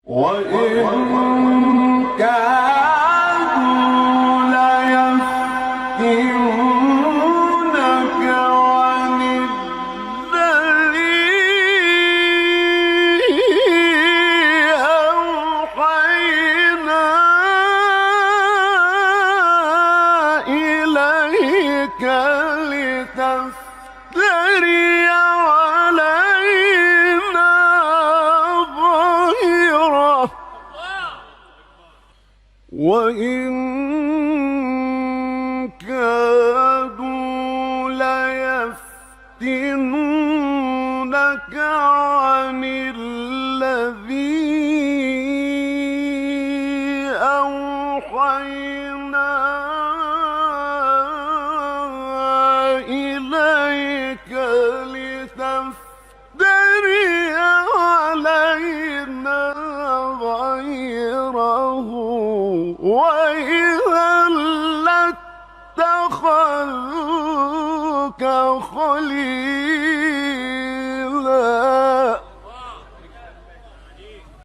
وإن كادوا ليفتنونك عن الذي أوحينا إليك لتفتري علينا غيره وإن كادوا ليفتنونك عن الذي أوحينا إليك لتفتري علينا غيره وإذا لاتخذوك خليلا.